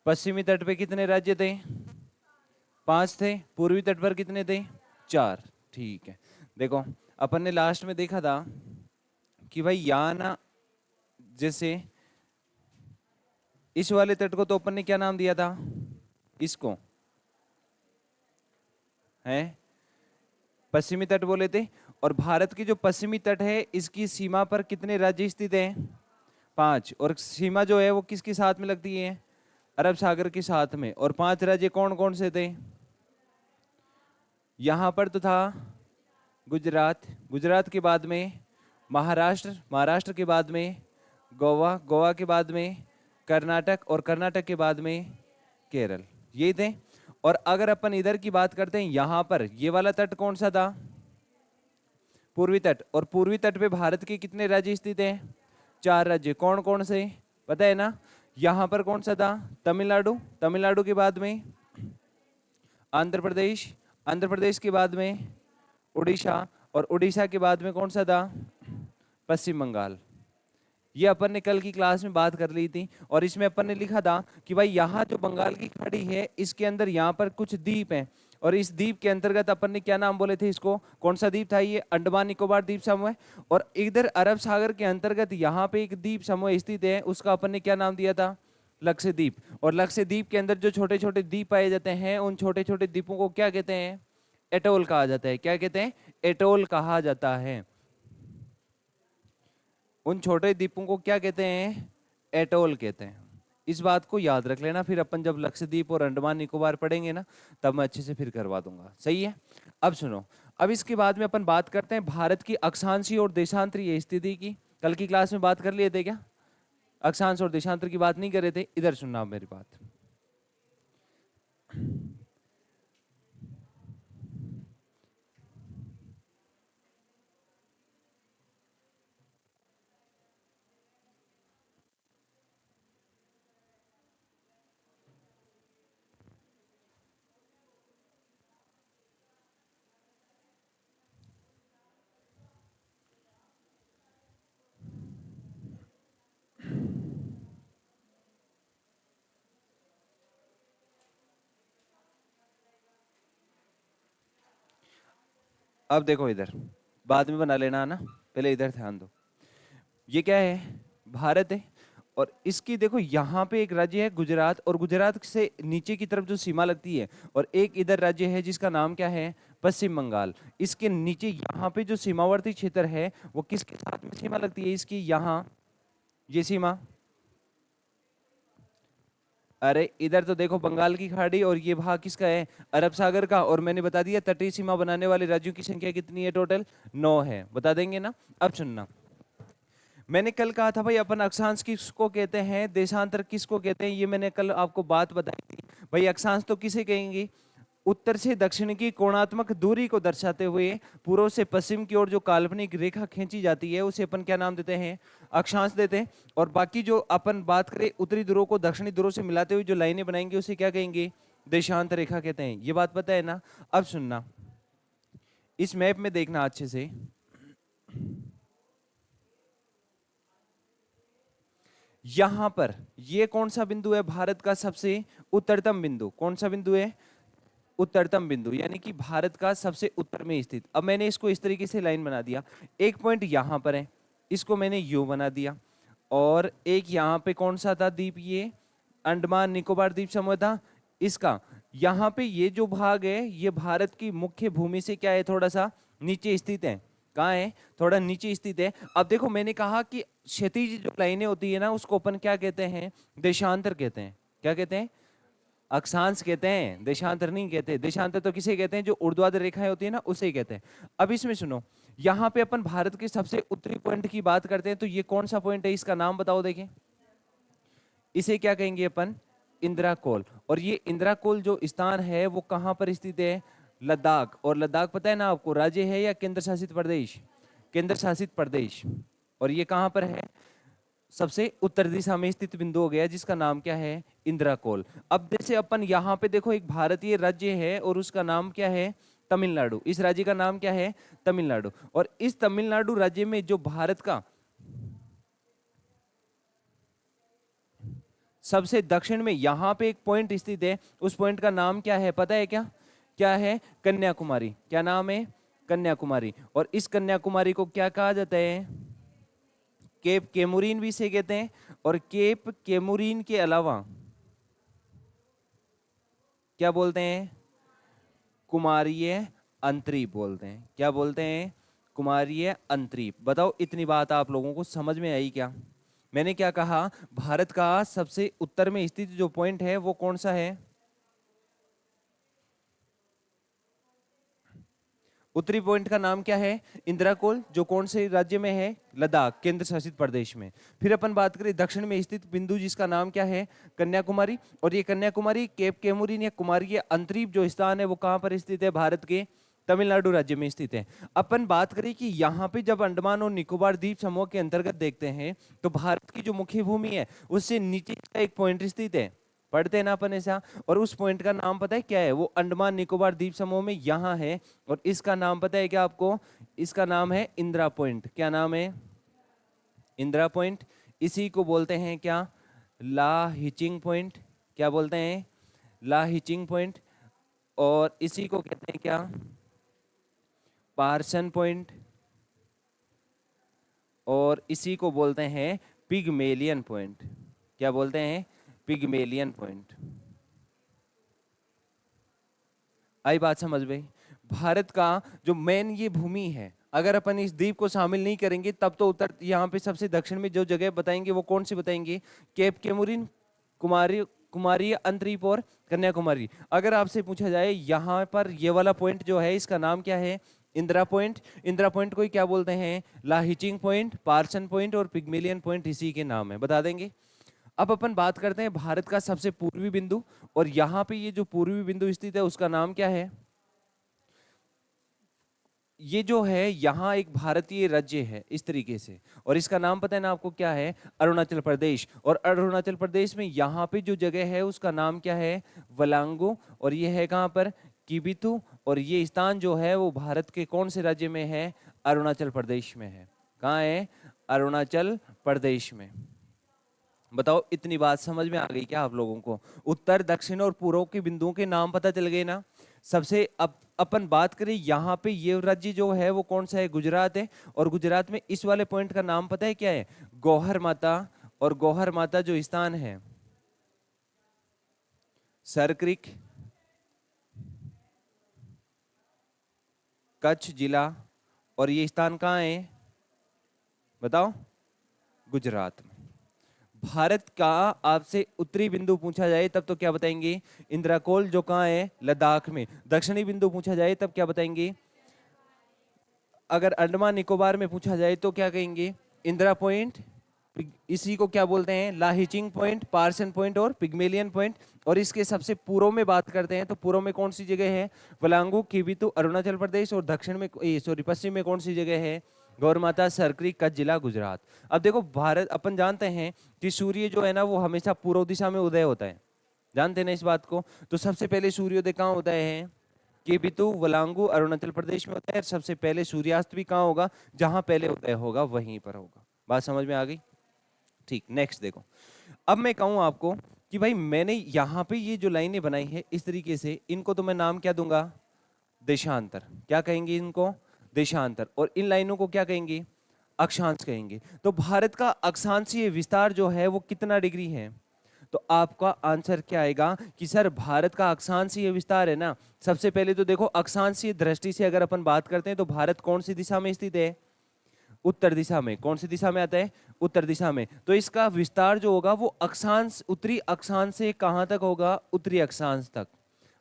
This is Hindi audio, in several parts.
पश्चिमी तट पे कितने राज्य थे? 5 थे। पूर्वी तट पर कितने थे? 4। ठीक है। देखो अपन ने लास्ट में देखा था कि भाई यहाँ ना, जैसे इस वाले तट को तो अपन ने क्या नाम दिया था? इसको है पश्चिमी तट बोले थे। और भारत की जो पश्चिमी तट है इसकी सीमा पर कितने राज्य स्थित हैं? 5। और सीमा जो है वो किसके साथ में लगती है? अरब सागर के साथ में। और 5 राज्य कौन कौन से थे? यहां पर तो था गुजरात, गुजरात के बाद में महाराष्ट्र, महाराष्ट्र के बाद में गोवा, गोवा के बाद में कर्नाटक, और कर्नाटक के बाद में केरल। ये थे। और अगर अपन इधर की बात करते हैं, यहां पर ये वाला तट कौन सा था? पूर्वी तट। और पूर्वी तट पे भारत के कितने राज्य स्थित हैं? 4 राज्य। कौन कौन से पता है ना? यहां पर कौन सा था? तमिलनाडु, तमिलनाडु के बाद में आंध्र प्रदेश, आंध्र प्रदेश के बाद में उड़ीसा, और उड़ीसा के बाद में कौन सा था? पश्चिम बंगाल। ये अपन ने कल की क्लास में बात कर ली थी। और इसमें अपन ने लिखा था कि भाई यहाँ जो बंगाल की खाड़ी है इसके अंदर यहाँ पर कुछ द्वीप हैं, और इस द्वीप के अंतर्गत अपन ने क्या नाम बोले थे इसको? कौन सा द्वीप था ये? अंडमान निकोबार द्वीप समूह। और इधर अरब सागर के अंतर्गत यहाँ पे एक द्वीप समूह स्थित है, उसका अपन ने क्या नाम दिया था? लक्षद्वीप। और लक्षद्वीप के अंदर जो छोटे छोटे द्वीप पाए जाते हैं उन छोटे छोटे द्वीपों को क्या कहते हैं? एटोल कहा जाता है। क्या कहते हैं? एटोल कहा जाता है। उन छोटे द्वीपों को क्या कहते हैं? एटोल कहते हैं। इस बात को याद रख लेना, फिर अपन जब लक्षद्वीप और अंडमान निकोबार पढ़ेंगे ना तब मैं अच्छे से फिर करवा दूंगा। सही है। अब सुनो, अब इसके बाद में अपन बात करते हैं भारत की अक्षांशीय और देशांतरीय स्थिति की। कल की क्लास में बात कर लिए थे क्या? अक्षांश और देशांतर की बात नहीं कर रहे थे? इधर सुनना मेरी बात। अब देखो इधर, बाद में बना लेना ना, पहले इधर ध्यान दो। ये क्या है? भारत है। और इसकी देखो यहाँ पे एक राज्य है गुजरात, और गुजरात से नीचे की तरफ जो सीमा लगती है, और एक इधर राज्य है जिसका नाम क्या है? पश्चिम बंगाल। इसके नीचे यहाँ पे जो सीमावर्ती क्षेत्र है वो किसके साथ में सीमा लगती है इसकी? यहाँ ये सीमा। अरे इधर तो देखो बंगाल की खाड़ी, और ये भाग किसका है? अरब सागर का। और मैंने बता दिया तटीय सीमा बनाने वाले राज्यों की संख्या कितनी है? टोटल 9 है। बता देंगे ना? अब सुनना, मैंने कल कहा था भाई अपन अक्षांश किसको कहते हैं, देशांतर किसको कहते हैं, ये मैंने कल आपको बात बताई थी। भाई अक्षांश तो किसे कहेंगे? उत्तर से दक्षिण की कोणात्मक दूरी को दर्शाते हुए पूर्व से पश्चिम की ओर जो काल्पनिक रेखा खींची जाती है उसे अपन क्या नाम देते हैं? अक्षांश देते हैं। और बाकी जो अपन बात करें उत्तरी ध्रुव को दक्षिणी ध्रुव से मिलाते हुए जो लाइनें बनाएंगे उसे क्या कहेंगे? देशांतर रेखा कहते हैं। ये बात पता है ना? अब सुनना, इस मैप में देखना अच्छे से। यहां पर ये कौन सा बिंदु है? भारत का सबसे उत्तरतम बिंदु। कौन सा बिंदु है? उत्तरतम बिंदु, यानी कि भारत का सबसे उत्तर में स्थित। अब मैंने इसको इस तरीके से लाइन बना दिया, एक पॉइंट यहां पर है, इसको मैंने यू बना दिया। और एक यहां पे कौन सा था द्वीप? ये अंडमान निकोबार द्वीप समूह था। इसका यहाँ पे ये जो भाग है ये भारत की मुख्य भूमि से क्या है? थोड़ा सा नीचे स्थित है। कहाँ है? थोड़ा नीचे स्थित है। अब देखो मैंने कहा कि क्षैतिज जो लाइनें होती है ना उसको अपन क्या कहते हैं? देशांतर कहते हैं। क्या कहते हैं? अक्षांश कहते हैं, देशांतर नहीं कहते। देशांतर तो किसे कहते हैं? जो ऊर्ध्वाधर रेखाएं होती है ना उसे ही कहते हैं। अब इसमें सुनो, यहाँ पे अपन भारत के सबसे उत्तरी पॉइंट की बात करते हैं, तो ये कौन सा पॉइंट है? इसका नाम बताओ देखें। इसे क्या कहेंगे अपन? इंदिरा कोल। और ये इंदिरा कोल जो स्थान है वो कहाँ पर स्थित है? लद्दाख। और लद्दाख पता है ना आपको राज्य है या केंद्र शासित प्रदेश? केंद्र शासित प्रदेश। और ये कहाँ पर है? सबसे उत्तर दिशा में स्थित बिंदु हो गया जिसका नाम क्या है? इंदिरा कोल। अब जैसे अपन यहाँ पे देखो एक भारतीय राज्य है और उसका नाम क्या है? तमिलनाडु। इस राज्य का नाम क्या है? तमिलनाडु। और इस तमिलनाडु राज्य में जो भारत का सबसे दक्षिण में यहाँ पे एक पॉइंट स्थित है, उस पॉइंट का नाम क्या है पता है क्या? क्या है? कन्याकुमारी। क्या नाम है? कन्याकुमारी। और इस कन्याकुमारी को क्या कहा जाता है? केप केमुरिन भी इसे कहते हैं, और केप केमुरिन के अलावा क्या बोलते हैं? कुमारीय अंतरीप बोलते हैं। क्या बोलते हैं? कुमारीय अंतरीप। बताओ इतनी बात आप लोगों को समझ में आई क्या? मैंने क्या कहा? भारत का सबसे उत्तर में स्थित जो पॉइंट है वो कौन सा है? उत्तरी पॉइंट का नाम क्या है? इंदिराकोल, जो कौन से राज्य में है? लद्दाख केंद्र शासित प्रदेश में। फिर अपन बात करें दक्षिण में स्थित बिंदु जिसका नाम क्या है? कन्याकुमारी। और ये कन्याकुमारी केप केमुरिन या कुमारीय अंतरीप जो स्थान है वो कहां पर स्थित है? भारत के तमिलनाडु राज्य में स्थित है। अपन बात करें कि यहाँ पे जब अंडमान और निकोबार द्वीप समूह के अंतर्गत देखते हैं तो भारत की जो मुख्य भूमि है उससे नीचे इसका एक पॉइंट स्थित है, पढ़ते हैं ना अपन ऐसा। और उस पॉइंट का नाम पता है क्या है? वो अंडमान निकोबार द्वीप समूह में यहाँ है। और इसका नाम पता है क्या आपको? इसका नाम है इंदिरा पॉइंट। क्या नाम है? इंदिरा पॉइंट। इसी को बोलते हैं क्या? ला हिचिंग पॉइंट। क्या बोलते हैं? ला हिचिंग पॉइंट। और इसी को कहते हैं क्या? Parson point. और इसी को बोलते हैं पिगमेलियन पॉइंट। क्या बोलते हैं? Pygmalion point. आई बात समझ में? भारत का जो मेन ये भूमि है, अगर अपन इस द्वीप को शामिल नहीं करेंगे तब तो उत्तर यहाँ पे सबसे दक्षिण में जो जगह बताएंगे वो कौन सी बताएंगे? केप केमुरिन, कुमारी कुमारी अंतरीप और कन्याकुमारी। अगर आपसे पूछा जाए यहाँ पर ये वाला पॉइंट जो है इसका नाम क्या है? इंदिरा पॉइंट। इंदिरा पॉइंट को ही क्या बोलते हैं? लाहिचिंग पॉइंट, पार्सन पॉइंट और पिगमेलियन पॉइंट इसी के नाम है, बता देंगे। अब अपन बात करते हैं भारत का सबसे पूर्वी बिंदु, और यहाँ पे ये जो पूर्वी बिंदु स्थित है उसका नाम क्या है? ये जो है यहाँ एक भारतीय राज्य है इस तरीके से, और इसका नाम पता है ना आपको क्या है? अरुणाचल प्रदेश। और अरुणाचल प्रदेश में यहाँ पे जो जगह है उसका नाम क्या है? वलांगो। और ये है कहाँ पर? किबिथु। और ये स्थान जो है वो भारत के कौन से राज्य में है? अरुणाचल प्रदेश में है। कहाँ है? अरुणाचल प्रदेश में। बताओ इतनी बात समझ में आ गई क्या आप लोगों को? उत्तर दक्षिण और पूर्व के बिंदुओं के नाम पता चल गए ना? सबसे अपन बात करें यहाँ पे ये राज्य जो है वो कौन सा है? गुजरात है। और गुजरात में इस वाले पॉइंट का नाम पता है क्या है? गौहर माता। और गौहर माता जो स्थान है सर क्रिक, कच्छ जिला। और ये स्थान कहाँ है बताओ? गुजरात में। भारत का आपसे उत्तरी बिंदु पूछा जाए तब तो क्या बताएंगे? इंद्राकोल, जो कहाँ है? लद्दाख में। दक्षिणी बिंदु पूछा जाए तब क्या बताएंगे? अगर अंडमान निकोबार में पूछा जाए तो क्या कहेंगे? इंदिरा पॉइंट। इसी को क्या बोलते हैं? लाहिचिंग पॉइंट, पार्सन पॉइंट और पिगमेलियन पॉइंट। और इसके सबसे पूर्व में बात करते हैं तो पूर्व में कौन सी जगह है? वलांगू, किबिथु, अरुणाचल प्रदेश। और दक्षिण में सॉरी पश्चिम में कौन सी जगह है? गौर माता, सरकरी, कच्छ जिला, गुजरात। अब देखो भारत, अपन जानते हैं कि सूर्य जो है ना वो हमेशा पूर्व दिशा में उदय होता है, जानते हैं ना इस बात को? तो सबसे पहले सूर्योदय कहाँ होता है? केबितु, वलांगू, अरुणाचल प्रदेश में होता है। सबसे पहले सूर्यास्त भी कहाँ होगा? जहां पहले उदय होगा वहीं पर होगा। बात समझ में आ गई? ठीक, नेक्स्ट देखो। अब मैं कहूं आपको कि भाई मैंने यहाँ पे ये जो लाइनें बनाई है इस तरीके से, इनको तो मैं नाम क्या दूंगा? देशांतर। क्या कहेंगे इनको? देशांतर। और इन लाइनों को क्या कहेंगे? अक्षांश कहेंगे। तो भारत का अक्षांशीय विस्तार जो है वो कितना डिग्री है? तो आपका आंसर क्या आएगा कि सर भारत का अक्षांशीय विस्तार है ना, सबसे पहले तो देखो अक्षांशीय दृष्टि से अगर अपन बात करते हैं तो भारत कौन सी दिशा में स्थित है? उत्तर दिशा में। कौन सी दिशा में आता है? उत्तर दिशा में। तो इसका विस्तार जो होगा वो अक्षांश, उत्तरी अक्षांश से कहां तक होगा? उत्तरी अक्षांश तक।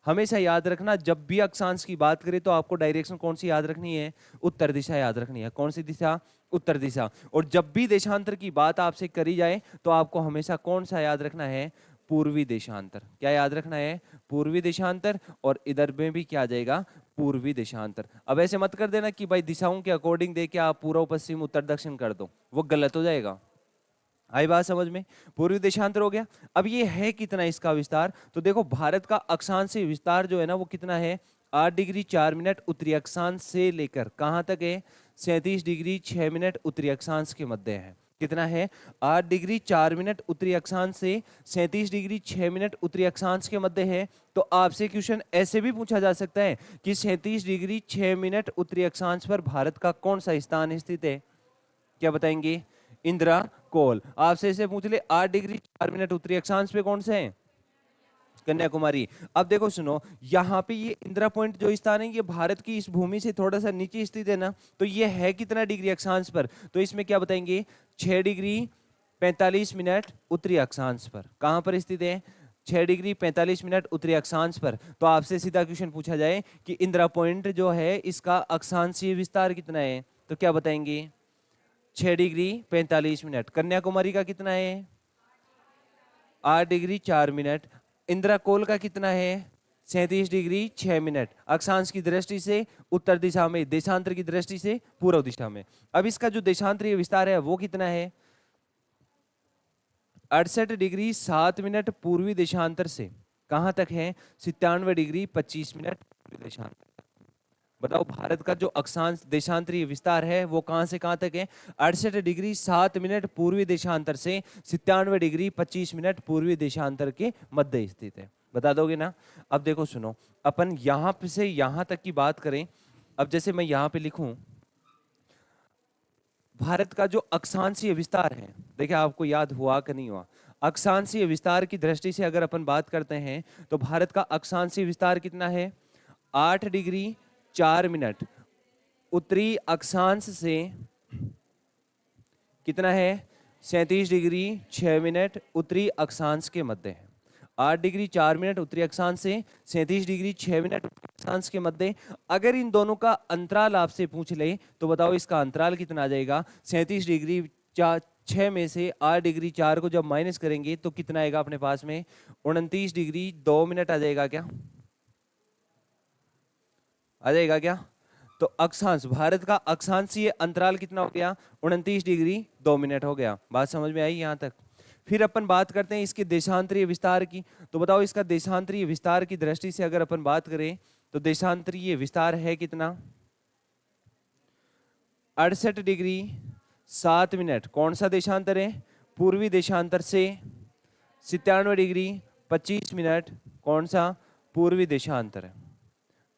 हमेशा याद रखना जब भी अक्षांश की बात करें तो आपको डायरेक्शन कौन सी याद रखनी है? उत्तर दिशा याद रखनी है। कौन सी दिशा? उत्तर दिशा। और जब भी देशांतर की बात आपसे करी जाए तो आपको हमेशा कौन सा याद रखना है? पूर्वी देशांतर। क्या याद रखना है? पूर्वी देशांतर। और इधर में भी क्या आ जाएगा? पूर्वी देशांतर। अब ऐसे मत कर देना कि भाई दिशाओं के अकॉर्डिंग देके आप पूर्व पश्चिम उत्तर दक्षिण कर दो, वो गलत हो जाएगा। आई बात समझ में? पूर्वी देशांतर हो गया। अब ये है कितना इसका विस्तार? तो देखो भारत का अक्षांशीय विस्तार जो है ना वो कितना है? 8 डिग्री 4 मिनट उत्तरी अक्षांश से लेकर कहां तक है? 37 डिग्री 6 मिनट उत्तरी अक्षांश के मध्य है। कितना है 8 डिग्री 4 मिनट उत्तरी अक्षांश से 37 डिग्री 6 मिनट उत्तरी अक्षांश के मध्य है। तो आपसे क्वेश्चन ऐसे भी पूछा जा सकता है कि 37 डिग्री 6 मिनट उत्तरी अक्षांश पर भारत का कौन सा स्थान स्थित है? क्या बताएंगे? इंदिरा कोल। आपसे इसे पूछ ले 8 डिग्री 4 मिनट उत्तरी अक्षांश पे कौन से है? कन्याकुमारी। अब देखो सुनो, यहाँ पे ये इंदिरा पॉइंट जो स्थान है ये भारत की इस भूमि से थोड़ा सा नीचे स्थित है ना, तो ये है कितना डिग्री अक्षांश पर? तो इसमें क्या बताएंगे? 6 डिग्री 45 मिनट उत्तरी अक्षांश पर। कहां पर स्थित है? 6 डिग्री 45 मिनट उत्तरी अक्षांश पर। तो आपसे सीधा क्वेश्चन पूछा जाए कि इंदिरा पॉइंट जो है इसका अक्षांशीय विस्तार कितना है, तो क्या बताएंगे? 6 डिग्री 45 मिनट। कन्याकुमारी का कितना है? 8 डिग्री 4 मिनट। इंदिरा कोल का कितना है? 37 डिग्री 6 मिनट। अक्षांश की दृष्टि से उत्तर दिशा में, देशांतर की दृष्टि से पूर्व दिशा में। अब इसका जो देशांतरीय विस्तार है वो कितना है? 68 डिग्री 7 मिनट पूर्वी देशांतर से कहां तक है? 97 डिग्री 25 मिनट पूर्वी देशांतर। बताओ भारत का जो अक्षांश देशांतरीय विस्तार है वो कहां से कहां तक है? 68 डिग्री 7 मिनट पूर्वी देशांतर से 97 डिग्री 25 मिनट पूर्वी देशांतर के मध्य स्थित है। बता दोगे ना? अब देखो सुनो, अपन यहां से यहां तक की बात करें। अब जैसे मैं यहां पे लिखूं भारत का जो अक्षांशीय विस्तार है, देखिए आपको याद हुआ कि नहीं हुआ? अक्षांशीय विस्तार की दृष्टि से अगर अपन बात करते हैं तो भारत का अक्षांशीय विस्तार कितना है? 8 डिग्री 4 मिनट उत्तरी अक्षांश से कितना है? 37 डिग्री 6 मिनट उत्तरी अक्षांश के मध्य है। 8 डिग्री 4 मिनट उत्तरी अक्षांश से 37 डिग्री 6 मिनट उत्तरी अक्षांश के मध्य। अगर इन दोनों का अंतराल आपसे पूछ ले तो बताओ इसका अंतराल कितना आ जाएगा? 37 डिग्री 6 में से 8 डिग्री 4 को जब माइनस करेंगे तो कितना आएगा अपने पास में? 29 डिग्री 2 मिनट आ जाएगा क्या? आ जाएगा क्या? तो अक्षांश, भारत का अक्षांशीय अंतराल कितना हो गया? 29 डिग्री 2 मिनट हो गया। बात समझ में आई यहां तक? फिर अपन बात करते हैं इसके देशांतरीय विस्तार की। तो बताओ इसका देशांतरीय विस्तार की दृष्टि से अगर अपन बात करें तो देशांतरीय विस्तार है कितना? 68 डिग्री 7 मिनट। कौन सा देशांतर है? पूर्वी देशांतर से 97 डिग्री 25 मिनट। कौन सा? पूर्वी देशांतर है।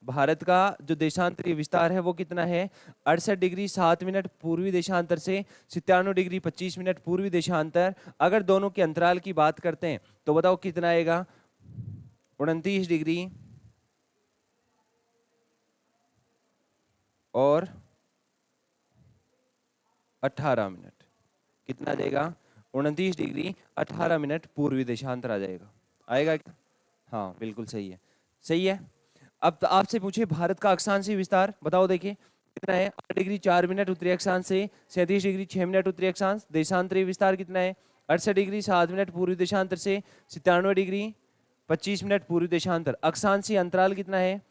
भारत का जो देशांतरीय विस्तार है वो कितना है? 68 डिग्री 7 मिनट पूर्वी देशांतर से 97 डिग्री 25 मिनट पूर्वी देशांतर। अगर दोनों के अंतराल की बात करते हैं तो बताओ कितना आएगा? 29 डिग्री और 18 मिनट। कितना आ जाएगा? 29 डिग्री 18 मिनट पूर्वी देशांतर आ जाएगा। आएगा क्या? हाँ बिल्कुल सही है। सही है। अब तो आपसे पूछे भारत का अक्षांशीय विस्तार बताओ, देखिए कितना है? 8 डिग्री 4 मिनट उत्तरी अक्षांश से 37 डिग्री 6 मिनट उत्तरी अक्षांश। देशांतरीय विस्तार कितना है? 68 डिग्री 7 मिनट पूर्वी देशांतर से 97 डिग्री 25 मिनट पूर्वी देशांतर। अक्षांशीय अंतराल कितना है?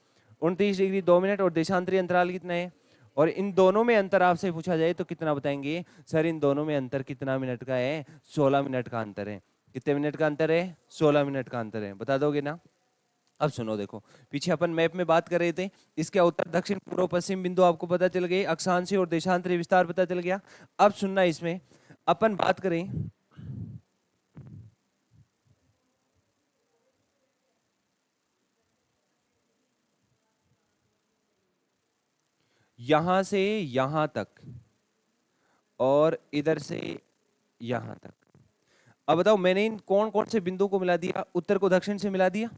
29 डिग्री 2 मिनट। और देशांतरीय अंतराल कितना है? और इन दोनों में अंतर आपसे पूछा जाए तो कितना बताएंगे? सर इन दोनों में अंतर कितना मिनट का है? 16 मिनट का अंतर है। कितने मिनट का अंतर है? 16 मिनट का अंतर है। बता दोगे ना? अब सुनो, देखो पीछे अपन मैप में बात कर रहे थे, इसके उत्तर दक्षिण पूर्व पश्चिम बिंदु आपको पता चल गए, अक्षांशीय और देशांतरीय विस्तार पता चल गया। अब सुनना, इसमें अपन बात करें यहां से यहां तक और इधर से यहां तक। अब बताओ मैंने इन कौन कौन से बिंदु को मिला दिया? उत्तर को दक्षिण से मिला दिया।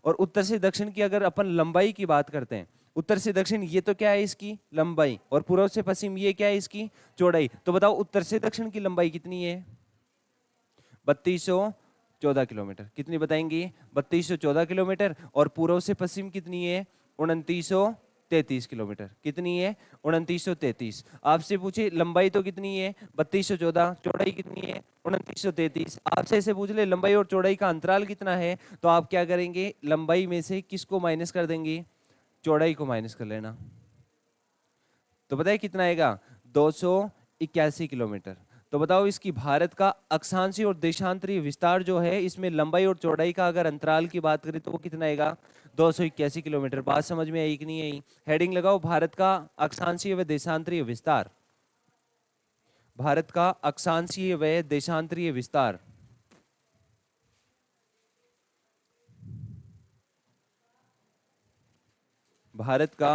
और उत्तर से दक्षिण की अगर अपन लंबाई की बात करते हैं, उत्तर से दक्षिण ये तो क्या है? इसकी लंबाई। और पूर्व से पश्चिम ये क्या है? इसकी चौड़ाई। तो बताओ उत्तर से दक्षिण की लंबाई कितनी है? 3214 किलोमीटर। कितनी बताएंगे? 3214 किलोमीटर। और पूर्व से पश्चिम कितनी है? 2933 किलोमीटर। कितनी है? 2933। आपसे पूछे लंबाई तो कितनी है? 3214। चौड़ाई कितनी है? 2933। आपसे ऐसे पूछ ले लंबाई और चौड़ाई का अंतराल कितना है, तो आप क्या करेंगे? लंबाई में से किसको माइनस कर देंगे? चौड़ाई को माइनस कर लेना। तो बताइए कितना आएगा? 281 किलोमीटर। तो बताओ इसकी भारत का अक्षांशीय और देशांतरीय विस्तार जो है इसमें लंबाई और चौड़ाई का अगर अंतराल की बात करें तो वो कितना आएगा? 281 किलोमीटर। बात समझ में आई कि नहीं आई? हेडिंग लगाओ, भारत का अक्षांशीय व देशांतरीय विस्तार। भारत का अक्षांशीय व देशांतरीय विस्तार। भारत का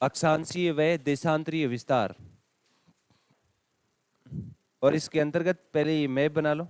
अक्षांशीय व देशांतरीय विस्तार। और इसके अंतर्गत पहले ये मैप बना लो।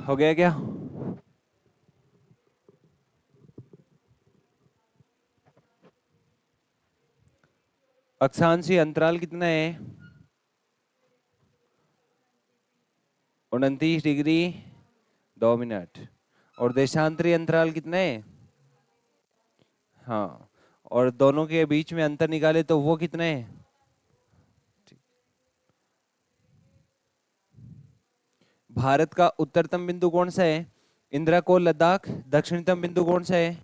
हो गया क्या? अक्षांशीय अंतराल कितना है? 29 डिग्री 2 मिनट। और देशांतरीय अंतराल कितना है? हाँ। और दोनों के बीच में अंतर निकाले तो वो कितना है? भारत का उत्तरतम बिंदु कौन सा है? इंदिरा कोल लद्दाख। दक्षिणतम बिंदु कौन सा है?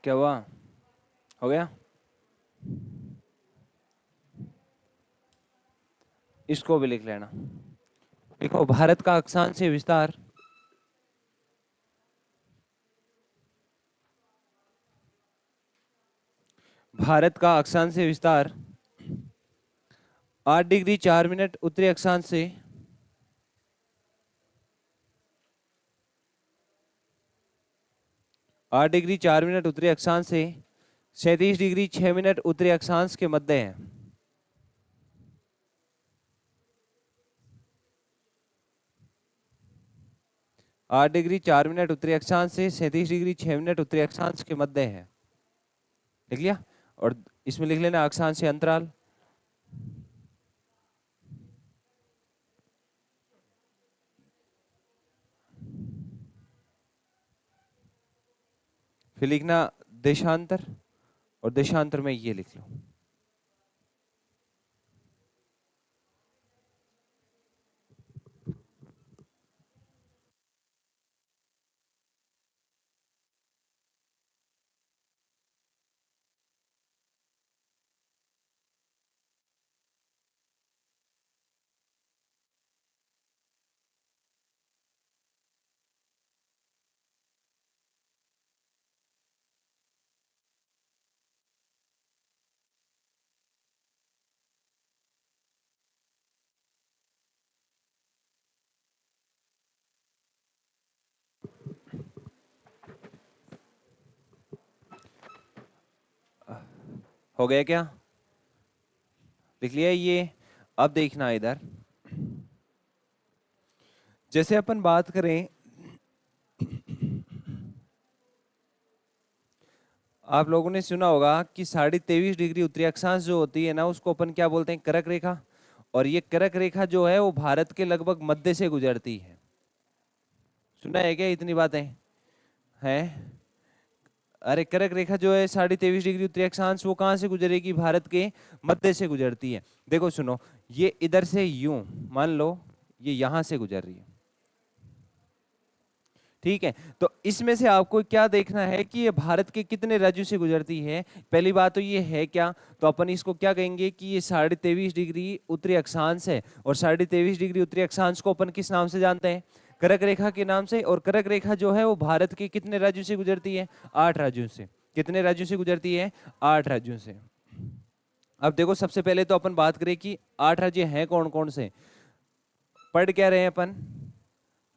क्या हुआ? हो गया? इसको भी लिख लेना। देखो, भारत का अक्षांशीय विस्तार भारत का अक्षांशीय विस्तार 8 डिग्री 4 मिनट उत्तरी अक्षांश से 8 डिग्री 4 मिनट उत्तरी अक्षांश से 37 डिग्री 6 मिनट उत्तरी अक्षांश के मध्य है। आठ डिग्री 4 मिनट उत्तरी अक्षांश से 37 डिग्री 6 मिनट उत्तरी अक्षांश के मध्य है। लिख लिया? और इसमें लिख लेना अक्षांशीय अंतराल। फिर लिखना देशांतर, और देशांतर में ये लिख लो। हो गया क्या? लिख लिया ये? अब देखना इधर, जैसे अपन बात करें, आप लोगों ने सुना होगा कि 23.5 डिग्री उत्तरी अक्षांश जो होती है ना, उसको अपन क्या बोलते हैं? कर्क रेखा। और ये कर्क रेखा जो है वो भारत के लगभग मध्य से गुजरती है। सुना है क्या इतनी बातें हैं? अरे, कर्क रेखा जो है 23.5 डिग्री उत्तरी अक्षांश, वो कहाँ से गुजरेगी? भारत के मध्य से गुजरती है। देखो सुनो, ये इधर से यूं मान लो ये यहां से गुजर रही है, ठीक है? तो इसमें से आपको क्या देखना है कि ये भारत के कितने राज्यों से गुजरती है। पहली बात तो ये है क्या, तो अपन इसको क्या कहेंगे कि ये 23.5 डिग्री उत्तरी अक्षांश है। और 23.5 डिग्री उत्तरी अक्षांश को अपन किस नाम से जानते हैं? कर्क रेखा के नाम से। और कर्क रेखा जो है वो भारत के कितने राज्यों से गुजरती है? 8 राज्यों से। कितने राज्यों से गुजरती है? 8 राज्यों से। अब देखो, सबसे पहले तो अपन बात करें कि 8 राज्य हैं कौन कौन से। पढ़ क्या रहे हैं अपन?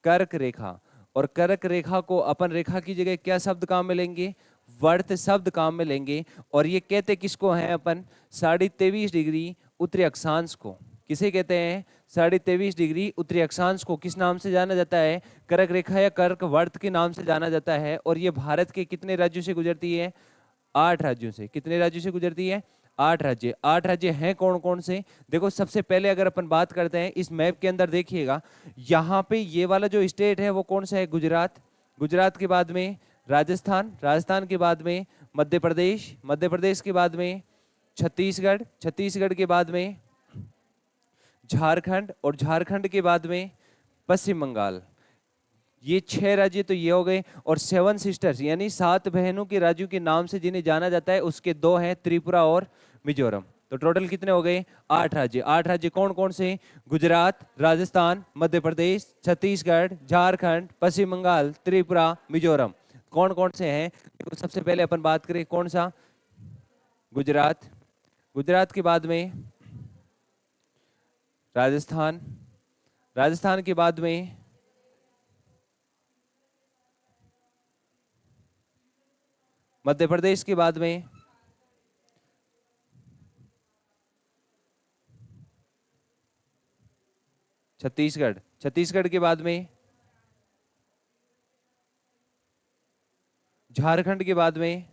कर्क रेखा। और कर्क रेखा को अपन रेखा की जगह क्या शब्द काम में लेंगे? वर्त शब्द काम में लेंगे। और ये कहते किसको हैं अपन? 23.5 डिग्री उत्तरी अक्षांश को। किसे कहते हैं? 23.5 डिग्री उत्तरी अक्षांश को किस नाम से जाना जाता है? कर्क रेखा या कर्क वर्त के नाम से जाना जाता है। और ये भारत के कितने राज्यों से गुजरती है? 8 राज्यों से। कितने राज्यों से गुजरती है? 8 राज्य। 8 राज्य हैं कौन कौन से? देखो, सबसे पहले अगर अपन बात करते हैं इस मैप के अंदर, देखिएगा यहाँ पे ये वाला जो स्टेट है वो कौन सा है? गुजरात। गुजरात के बाद में राजस्थान। राजस्थान के बाद में मध्य प्रदेश। मध्य प्रदेश के बाद में छत्तीसगढ़। छत्तीसगढ़ के बाद में झारखंड। और झारखंड के बाद में पश्चिम बंगाल। ये 6 राज्य तो ये हो गए। और 7 सिस्टर्स यानी 7 बहनों के राज्यों के नाम से जिन्हें जाना जाता है, उसके 2 हैं, त्रिपुरा और मिजोरम। तो टोटल कितने हो गए? 8 राज्य। 8 राज्य कौन कौन से? गुजरात, राजस्थान, मध्य प्रदेश, छत्तीसगढ़, झारखंड, पश्चिम बंगाल, त्रिपुरा, मिजोरम। कौन कौन से हैं? तो सबसे पहले अपन बात करें कौन सा? गुजरात। गुजरात के बाद में राजस्थान। राजस्थान के बाद में मध्य प्रदेश के बाद में छत्तीसगढ़। छत्तीसगढ़ के बाद में झारखंड के बाद में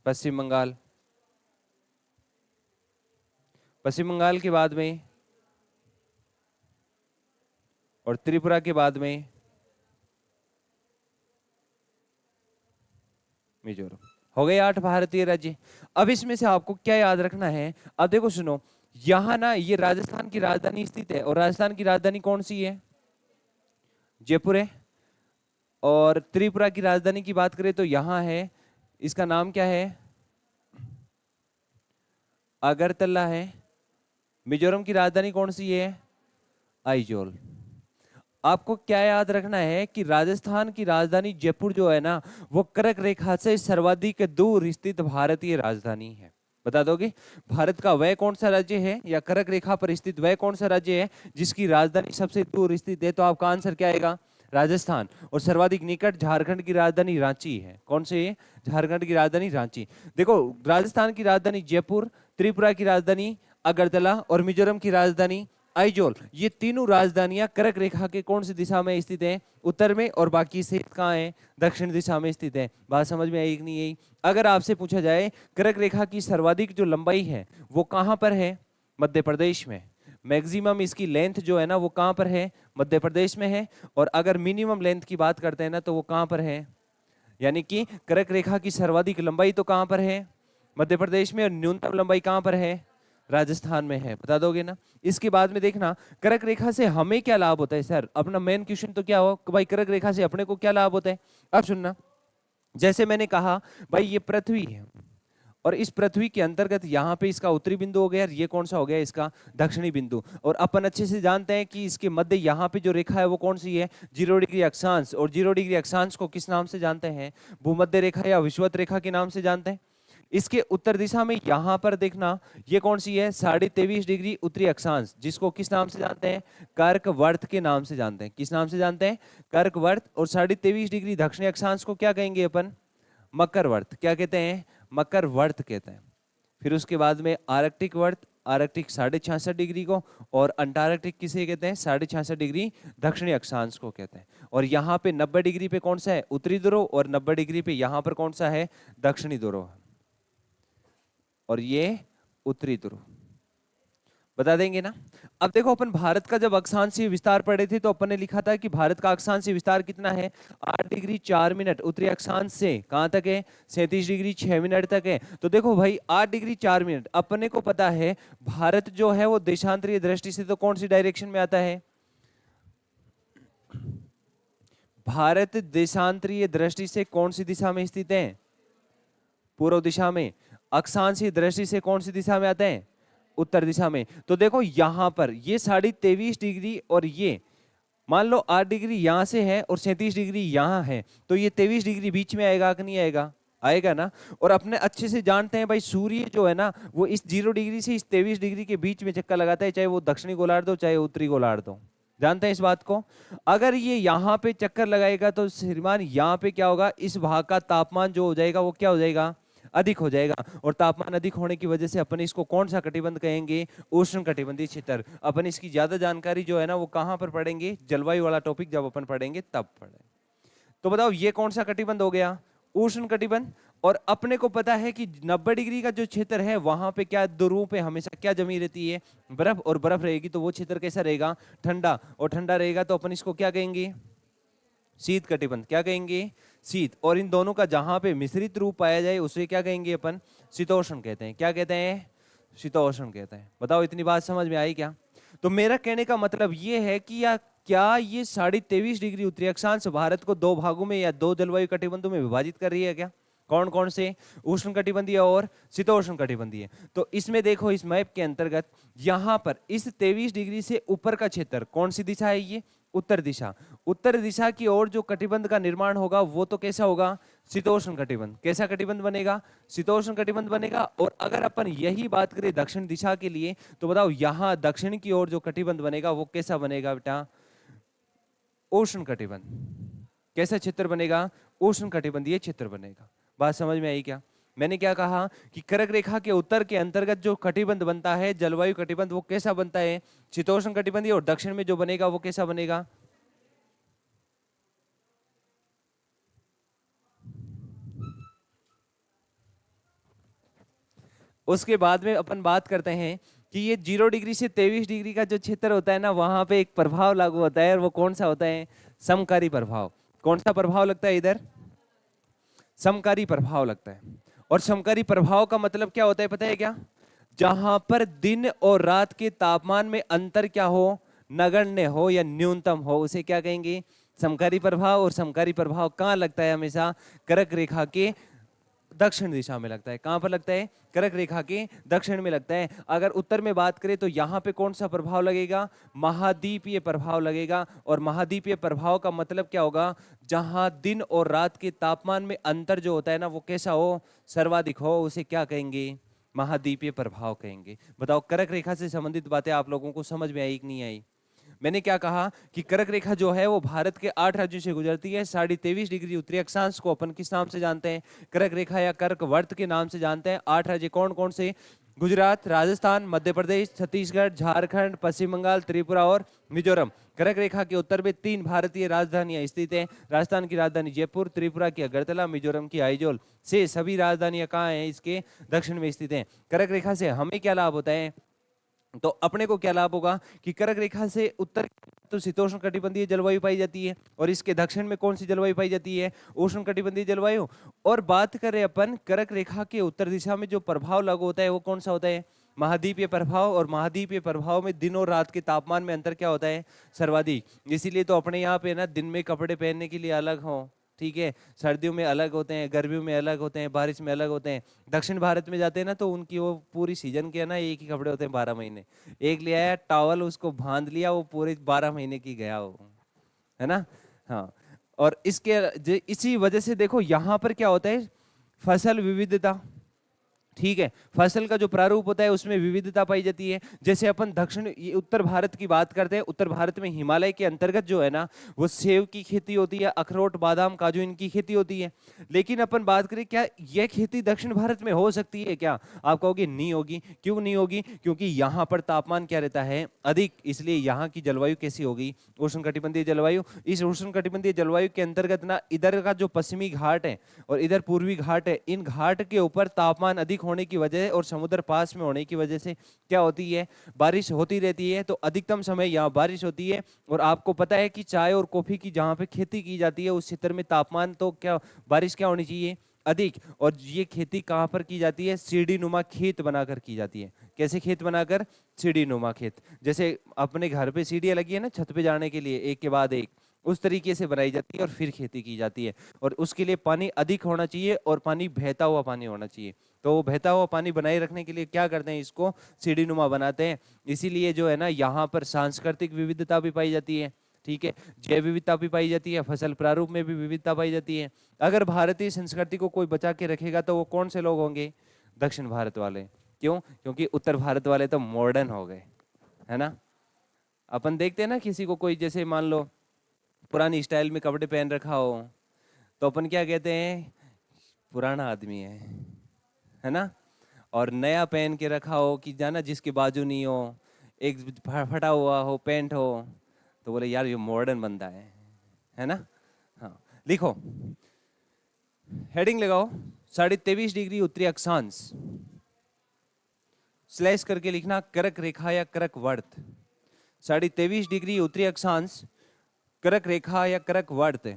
पश्चिम बंगाल। पश्चिम बंगाल के बाद में और त्रिपुरा के बाद में मिजोरम। हो गए 8 भारतीय राज्य। अब इसमें से आपको क्या याद रखना है? अब देखो सुनो, यहां ना ये राजस्थान की राजधानी स्थित है। और राजस्थान की राजधानी कौन सी है? जयपुर है। और त्रिपुरा की राजधानी की बात करें तो यहां है इसका नाम क्या है? अगरतला है। मिजोरम की राजधानी कौन सी है? आइजोल। आपको क्या याद रखना है कि राजस्थान की राजधानी जयपुर जो है ना, वो कर्क रेखा से सर्वाधिक दूर स्थित भारतीय राजधानी है। बता दोगे भारत का वह कौन सा राज्य है, या कर्क रेखा पर स्थित वह कौन सा राज्य है जिसकी राजधानी सबसे दूर स्थित है? तो आपका आंसर क्या आएगा? राजस्थान। और सर्वाधिक निकट झारखंड की राजधानी रांची है। कौन से? झारखंड की राजधानी रांची। देखो, राजस्थान की राजधानी जयपुर, त्रिपुरा की राजधानी अगरतला और मिजोरम की राजधानी आइजोल, ये तीनों राजधानियां कर्क रेखा के कौन सी दिशा में स्थित हैं? उत्तर में। और बाकी से कहाँ है? दक्षिण दिशा में स्थित है। बात समझ में आई कि नहीं आई? अगर आपसे पूछा जाए कर्क रेखा की सर्वाधिक जो लंबाई है वो कहाँ पर है? मध्य प्रदेश में। मैक्सिमम इसकी लेंथ जो है ना वो कहाँ पर है? मध्य प्रदेश में है। और अगर मिनिमम लेंथ की बात करते हैं ना तो वो कहाँ पर है? यानी कि कर्क रेखा की सर्वाधिक लंबाई तो कहाँ पर है? मध्य प्रदेश में। और न्यूनतम लंबाई कहाँ पर है? राजस्थान में है। बता दोगे ना? इसके बाद में देखना कर्क रेखा से हमें क्या लाभ होता है। सर अपना मेन क्वेश्चन तो क्या हो कि भाई कर्क रेखा से अपने को क्या लाभ होता है? अब सुनना, जैसे मैंने कहा भाई ये पृथ्वी है, और इस पृथ्वी के अंतर्गत यहाँ पे इसका उत्तरी बिंदु हो गया, ये कौन सा हो गया? इसका दक्षिणी बिंदु। और अपन अच्छे से जानते हैं कि इसके मध्य यहाँ पे जो रेखा है वो कौन सी है? 0 डिग्री अक्षांश। और 0 डिग्री अक्षांश को किस नाम से जानते हैं? भूमध्य रेखा या विषुवत रेखा के नाम से जानते हैं। इसके उत्तर दिशा में यहां पर देखना, ये कौन सी है? 23.5 डिग्री उत्तरी अक्षांश, जिसको किस नाम से जानते हैं? कर्कवर्त के नाम से जानते हैं। किस नाम से जानते हैं? कर्कवर्त। और 23.5 डिग्री दक्षिणी अक्षांश को क्या कहेंगे अपन? मकरवर्त। क्या कहते हैं? मकरवर्त कहते हैं। फिर उसके बाद में आर्कटिक वर्त, आर्कटिक 66.5 डिग्री को, और अंटार्कटिक किसे कहते हैं? 66.5 डिग्री दक्षिणी अक्षांश को कहते हैं। और यहाँ पे 90 डिग्री पे कौन सा है? उत्तरी ध्रुव। और 90 डिग्री पे यहाँ पर कौन सा है? दक्षिणी ध्रुव। और ये उत्तरी ध्रुव। बता देंगे ना? अब देखो, अपन भारत का जब अक्षांशीय विस्तार पढ़े थे तो अपन ने लिखा था कि भारत का अक्षांशीय विस्तार कितना है? 8 डिग्री 4 मिनट उत्तरी अक्षांश से कहां तक है? 37 डिग्री 6 मिनट तक है। तो देखो भाई 8 डिग्री 4 मिनट अपने को पता है। भारत जो है वो देशांतरीय दृष्टि से तो कौन सी डायरेक्शन में आता है? भारत देशांतरीय दृष्टि से कौन सी दिशा में स्थित है? पूर्व दिशा में। अक्षांशीय दृष्टि से कौन सी दिशा में आते हैं? उत्तर दिशा में। तो देखो यहां पर ये 23.5 डिग्री, और ये मान लो 8 डिग्री यहां से है और 37 डिग्री यहां है, तो ये 23 डिग्री बीच में आएगा कि नहीं आएगा? आएगा ना? और अपने अच्छे से जानते हैं भाई सूर्य जो है ना वो इस 0 डिग्री से इस 23 डिग्री के बीच में चक्कर लगाता है, चाहे वो दक्षिणी गोलार्ध हो चाहे उत्तरी गोलार्ध हो। जानते हैं इस बात को? अगर ये यहाँ पे चक्कर लगाएगा तो श्रीमान यहाँ पे क्या होगा? इस भाग का तापमान जो हो जाएगा वो क्या हो जाएगा? अधिक हो जाएगा। और तापमान अधिक होने की वजह से अपन इसको कौन सा कटिबंध कहेंगे? उष्ण कटिबंधीय क्षेत्र। अपन इसकी ज्यादा जानकारी जो है ना वो कहां पर पढ़ेंगे? जलवायु वाला टॉपिक जब अपन पढ़ेंगे तब पढ़ेंगे। तो बताओ ये कौन सा कटिबंध हो गया? उष्ण कटिबंध। और अपने को पता है कि 90 डिग्री का जो क्षेत्र है वहां पे क्या ध्रुवों पे हमेशा क्या जमी रहती है? बर्फ। और बर्फ रहेगी तो वो क्षेत्र कैसा रहेगा? ठंडा। और ठंडा रहेगा तो अपन इसको क्या कहेंगे? शीत कटिबंध। क्या कहेंगे? शीत। और इन दोनों का जहां पे मिश्रित रूप पाया जाए उसे क्या कहेंगे अपन? शीतोष्ण कहते हैं। क्या कहते हैं? शीतोष्ण कहते हैं। बताओ इतनी बात समझ में आई क्या? तो मेरा कहने का मतलब ये है कि या क्या ये 23.5 डिग्री उत्तरी अक्षांश भारत को दो भागों में या दो जलवायु कटिबंधों में विभाजित कर रही है क्या? कौन कौन से? उष्ण कटिबंधीय और शीतोष्ण कटिबंधीय। तो इसमें देखो इस मैप के अंतर्गत यहां पर इस 23 डिग्री से ऊपर का क्षेत्र कौन सी दिशा है? ये उत्तर दिशा। उत्तर दिशा की ओर जो कटिबंध का निर्माण होगा वो तो कैसा होगा? शीतोष्ण कटिबंध। कैसा कटिबंध बनेगा? शीतोष्ण कटिबंध बनेगा। और अगर अपन यही बात करें दक्षिण दिशा के लिए तो बताओ यहां दक्षिण की ओर जो कटिबंध बनेगा वो कैसा बनेगा बेटा? उष्ण कटिबंध। कैसा क्षेत्र बनेगा? उष्ण कटिबंधीय क्षेत्र बनेगा। बात समझ में आई क्या? मैंने क्या कहा कि कर्क रेखा के उत्तर के अंतर्गत जो कटिबंध बनता है जलवायु कटिबंध वो कैसा बनता है? शीतोष्ण कटिबंधीय। और दक्षिण में जो बनेगा वो कैसा बनेगा? उसके बाद में अपन बात करते हैं कि ये 0 डिग्री से 23 डिग्री का जो क्षेत्र होता है ना वहां पे एक प्रभाव लागू होता है, और वो कौन सा होता है? समकारी प्रभाव। कौन सा प्रभाव लगता है इधर? समकारी प्रभाव लगता है। और समकारी प्रभाव का मतलब क्या होता है पता है क्या? जहां पर दिन और रात के तापमान में अंतर क्या हो? नगण्य हो या न्यूनतम हो, उसे क्या कहेंगे? समकारी प्रभाव। और समकारी प्रभाव कहां लगता है? हमेशा कर्क रेखा के दक्षिण दिशा में लगता है। कहां पर लगता है? कर्क रेखा के दक्षिण में लगता है। अगर उत्तर में बात करें तो यहाँ पे कौन सा प्रभाव लगेगा? महाद्वीपीय प्रभाव लगेगा। और महाद्वीपीय प्रभाव का मतलब क्या होगा? जहां दिन और रात के तापमान में अंतर जो होता है ना, वो कैसा हो? सर्वाधिक हो, उसे क्या कहेंगे? महाद्वीपीय प्रभाव कहेंगे। बताओ, कर्क रेखा से संबंधित बातें आप लोगों को समझ में आई कि नहीं आई? मैंने क्या कहा कि कर्क रेखा जो है वो भारत के 8 राज्यों से गुजरती है। 23.5 डिग्री उत्तरी अक्षांश को अपन किस नाम से जानते हैं? कर्क रेखा या कर्क वर्त के नाम से जानते हैं। 8 राज्य कौन कौन से? गुजरात, राजस्थान, मध्य प्रदेश, छत्तीसगढ़, झारखंड, पश्चिम बंगाल, त्रिपुरा और मिजोरम। कर्क रेखा के उत्तर में 3 भारतीय राजधानियां स्थित हैं। राजस्थान की राजधानी जयपुर, त्रिपुरा की अगरतला, मिजोरम की आइजोल। से सभी राजधानियां कहाँ हैं? इसके दक्षिण में स्थित हैं। कर्क रेखा से हमें क्या लाभ होता है? तो अपने को क्या लाभ होगा कि कर्क रेखा से उत्तर तो शीतोष्ण कटिबंधीय जलवायु पाई जाती है, और इसके दक्षिण में कौन सी जलवायु पाई जाती है? उष्ण कटिबंधीय जलवायु। और बात करें अपन कर्क रेखा के उत्तर दिशा में जो प्रभाव लागू होता है वो कौन सा होता है? महाद्वीपीय प्रभाव। और महाद्वीपीय प्रभाव में दिन और रात के तापमान में अंतर क्या होता है? सर्वाधिक। इसीलिए तो अपने यहाँ पे ना दिन में कपड़े पहनने के लिए अलग हो, ठीक है, सर्दियों में अलग होते हैं, गर्मियों में अलग होते हैं, बारिश में अलग होते हैं। दक्षिण भारत में जाते हैं ना, तो उनकी वो पूरी सीजन के ना एक ही कपड़े होते हैं 12 महीने। एक ले आया टॉवल, उसको बांध लिया, वो पूरे 12 महीने की गया वो, है ना। हाँ, और इसी वजह से देखो यहाँ पर क्या होता है? फसल विविधता, ठीक है। फसल का जो प्रारूप होता है उसमें विविधता पाई जाती है। जैसे अपन उत्तर भारत की बात करते हैं, उत्तर भारत में हिमालय के अंतर्गत जो है ना, वो सेब की खेती होती है, अखरोट, बादाम, काजू, इनकी खेती होती है। लेकिन अपन बात करें, क्या यह खेती दक्षिण भारत में हो सकती है क्या? आप कहोगे नहीं होगी। क्यों नहीं होगी? क्योंकि यहाँ पर तापमान क्या रहता है? अधिक। इसलिए यहाँ की जलवायु कैसी होगी? उष्ण कटिबंधीय जलवायु। इस उष्ण कटिबंधीय जलवायु के अंतर्गत ना, इधर का जो पश्चिमी घाट है और इधर पूर्वी घाट है, इन घाट के ऊपर तापमान अधिक होने की वजह और समुद्र पास में होने की वजह से क्या होती है? बारिश होती रहती है। तो अधिकतम समय यहाँ बारिश होती है। और आपको पता है कि चाय और कॉफी की जहाँ पे खेती की जाती है उस क्षेत्र में तापमान तो क्या, बारिश क्या होनी चाहिए? अधिक। और ये खेती कहाँ पर की जाती है? सीढ़ी नुमा खेत बनाकर की जाती है। कैसे खेत बनाकर? सीढ़ी नुमा खेत। जैसे अपने घर पे सीढ़ियाँ लगी है ना छत पे जाने के लिए, एक के बाद एक, उस तरीके से बनाई जाती है और फिर खेती की जाती है। और उसके लिए पानी अधिक होना चाहिए और पानी बहता हुआ पानी होना चाहिए। तो वो बहता हुआ पानी बनाए रखने के लिए क्या करते हैं? इसको सीढ़ी नुमा बनाते हैं। इसीलिए जो है ना, यहाँ पर सांस्कृतिक विविधता भी पाई जाती है, ठीक है, जैव विविधता भी पाई जाती है, फसल प्रारूप में भी विविधता पाई जाती है। अगर भारतीय संस्कृति को कोई बचा के रखेगा तो वो कौन से लोग होंगे? दक्षिण भारत वाले। क्यों? क्योंकि उत्तर भारत वाले तो मॉडर्न हो गए, है ना। अपन देखते हैं ना, किसी को कोई जैसे मान लो पुरानी स्टाइल में कपड़े पहन रखा हो, तो अपन क्या कहते हैं? पुराना आदमी है ना। और नया पहन के रखा हो कि जाना जिसके बाजू नहीं हो, एक फटा हुआ हो पैंट हो, तो बोले यार ये मॉडर्न बंदा है ना। हाँ, लिखो, हेडिंग लगाओ, 23.5 डिग्री उत्तरी अक्षांश, स्लैश करके लिखना कर्क रेखा या कर्क वर्त। 23.5 डिग्री उत्तरी अक्षांश, कर्क रेखा या कर्क वर्त।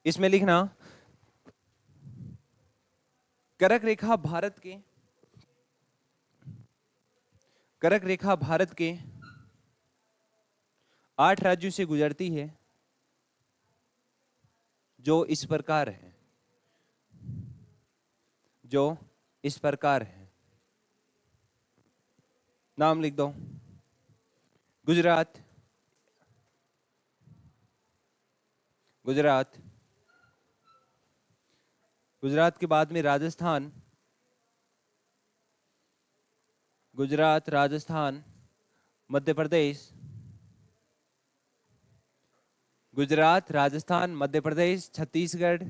इसमें लिखना कर्क रेखा भारत के, कर्क रेखा भारत के 8 राज्यों से गुजरती है, जो इस प्रकार है, जो इस प्रकार है। नाम लिख दो, गुजरात, गुजरात, गुजरात के बाद में राजस्थान, गुजरात, राजस्थान, मध्य प्रदेश, गुजरात, राजस्थान, मध्य प्रदेश, छत्तीसगढ़,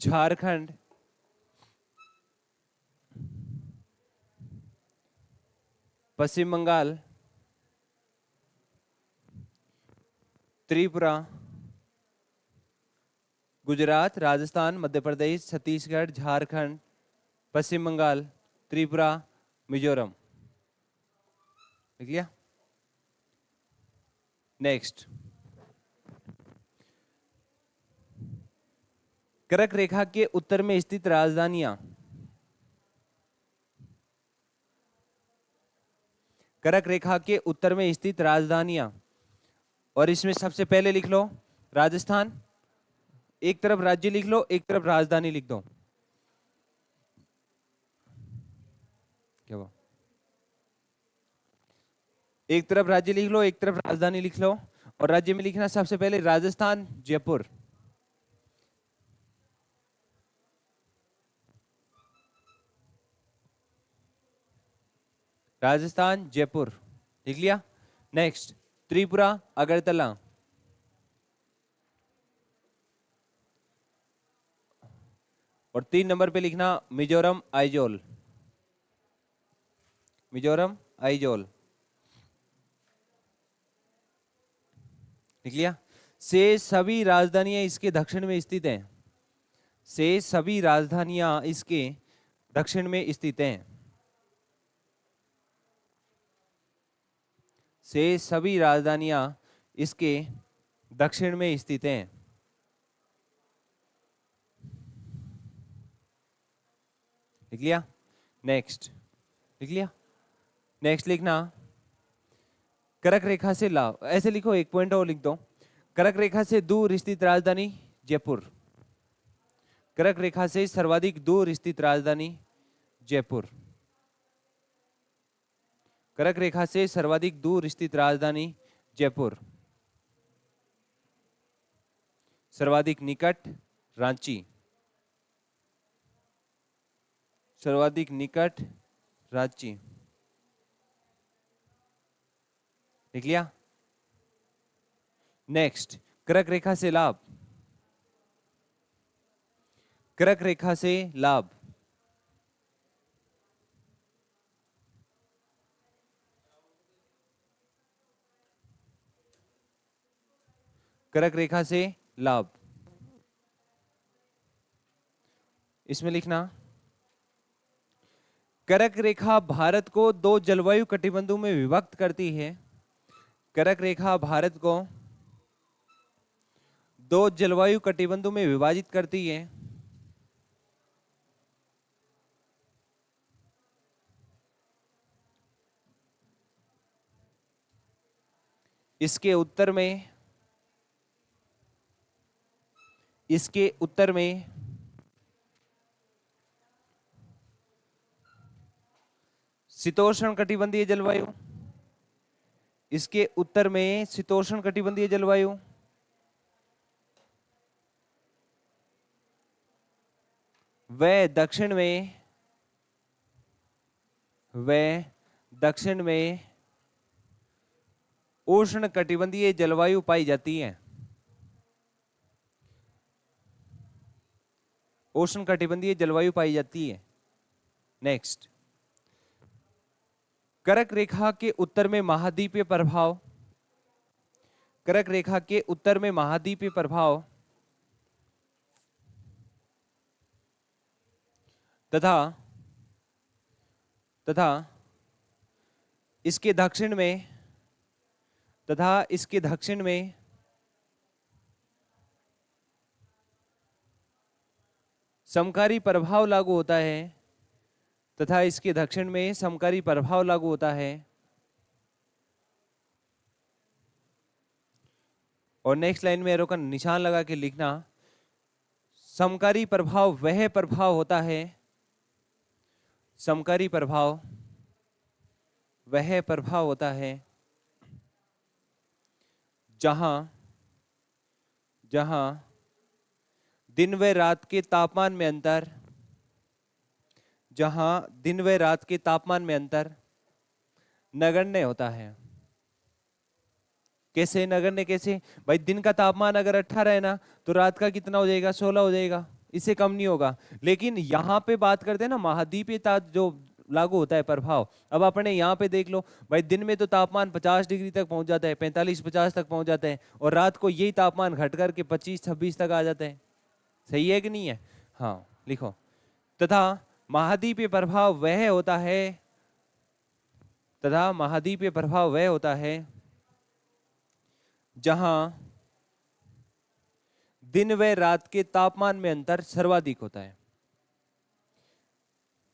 झारखंड, पश्चिम बंगाल, त्रिपुरा, गुजरात, राजस्थान, मध्य प्रदेश, छत्तीसगढ़, झारखंड, पश्चिम बंगाल, त्रिपुरा, मिजोरम। लिख लिया? नेक्स्ट, कर्क रेखा के उत्तर में स्थित राजधानियां, कर्क रेखा के उत्तर में स्थित राजधानियां, और इसमें सबसे पहले लिख लो राजस्थान, एक तरफ राज्य लिख लो, एक तरफ राजधानी लिख दो। क्या वो, एक तरफ राज्य लिख लो, एक तरफ राजधानी लिख लो, और राज्य में लिखना सबसे पहले राजस्थान जयपुर। राजस्थान जयपुर लिख लिया। नेक्स्ट त्रिपुरा अगरतला, और 3 नंबर पे लिखना मिजोरम आइजोल। मिजोरम आइजोल लिख लिया। से सभी राजधानियां इसके दक्षिण में स्थित हैं। से सभी राजधानियां इसके दक्षिण में स्थित हैं। से सभी राजधानियां इसके दक्षिण में स्थित हैं। लिख लिया। नेक्स्ट लिख लिया। नेक्स्ट लिखना कर्क रेखा से लाभ, ऐसे लिखो, एक पॉइंट और लिख दो। कर्क रेखा से दूर स्थित राजधानी जयपुर। कर्क रेखा से सर्वाधिक दूर स्थित राजधानी जयपुर। कर्क रेखा से सर्वाधिक दूर स्थित राजधानी जयपुर। सर्वाधिक निकट रांची। सर्वाधिक निकट रांची लिख लिया। नेक्स्ट कर्क रेखा से लाभ। कर्क रेखा से लाभ, कर्क रेखा से लाभ, इसमें लिखना कर्क रेखा भारत को 2 जलवायु कटिबंधों में विभक्त करती है। कर्क रेखा भारत को 2 जलवायु कटिबंधों में विभाजित करती है। इसके उत्तर में शीतोष्ण कटिबंधीय जलवायु, इसके उत्तर में शीतोष्ण कटिबंधीय जलवायु, व दक्षिण में उष्ण कटिबंधीय जलवायु पाई जाती है। उष्ण कटिबंधीय जलवायु पाई जाती है। नेक्स्ट कर्क रेखा के उत्तर में महाद्वीपीय प्रभाव। कर्क रेखा के उत्तर में महाद्वीपीय प्रभाव तथा इसके दक्षिण में समकारी प्रभाव लागू होता है। तथा इसके दक्षिण में समकारी प्रभाव लागू होता है। और नेक्स्ट लाइन में एरो का निशान लगा के लिखना समकारी प्रभाव वह प्रभाव होता है। समकारी प्रभाव वह प्रभाव होता है जहां दिन व रात के तापमान में अंतर, जहां दिन व रात के तापमान में अंतर नगण्य होता है। कैसे नगण्य? कैसे भाई, दिन का तापमान अगर 18 है ना, तो रात का कितना हो जाएगा? 16 हो जाएगा, इससे कम नहीं होगा। लेकिन यहाँ पे बात करते हैं ना महाद्वीपीय जो लागू होता है प्रभाव। अब अपने यहाँ पे देख लो भाई, दिन में तो तापमान 50 डिग्री तक पहुंच जाता है, 45-50 तक पहुंच जाता है, और रात को यही तापमान घट करके 25-26 तक आ जाता है। सही है कि नहीं है? हाँ लिखो। तथा महाद्वीपीय प्रभाव वह होता है, तथा महाद्वीपीय प्रभाव वह होता है जहां दिन व रात के तापमान में अंतर सर्वाधिक होता है।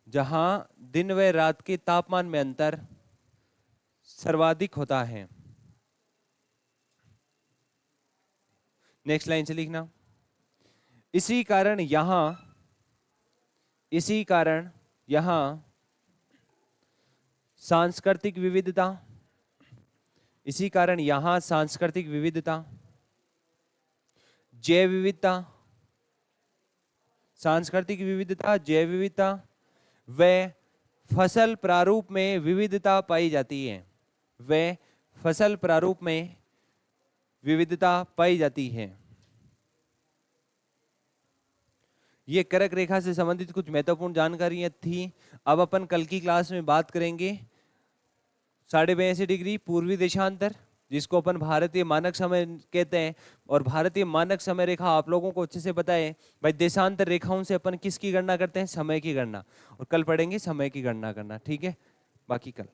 जहां दिन व रात के तापमान में अंतर सर्वाधिक होता है। नेक्स्ट लाइन से लिखना, इसी कारण यहां सांस्कृतिक विविधता, इसी कारण यहां सांस्कृतिक विविधता, जैव विविधता, सांस्कृतिक विविधता, जैव विविधता व फसल प्रारूप में विविधता पाई जाती है। व फसल प्रारूप में विविधता पाई जाती है। ये कर्क रेखा से संबंधित कुछ महत्वपूर्ण जानकारियां थी। अब अपन कल की क्लास में बात करेंगे 82.5 डिग्री पूर्वी देशांतर, जिसको अपन भारतीय मानक समय कहते हैं। और भारतीय मानक समय रेखा आप लोगों को अच्छे से पता है भाई, देशांतर रेखाओं से अपन किसकी गणना करते हैं? समय की गणना। और कल पढ़ेंगे समय की गणना करना, ठीक है? बाकी कल।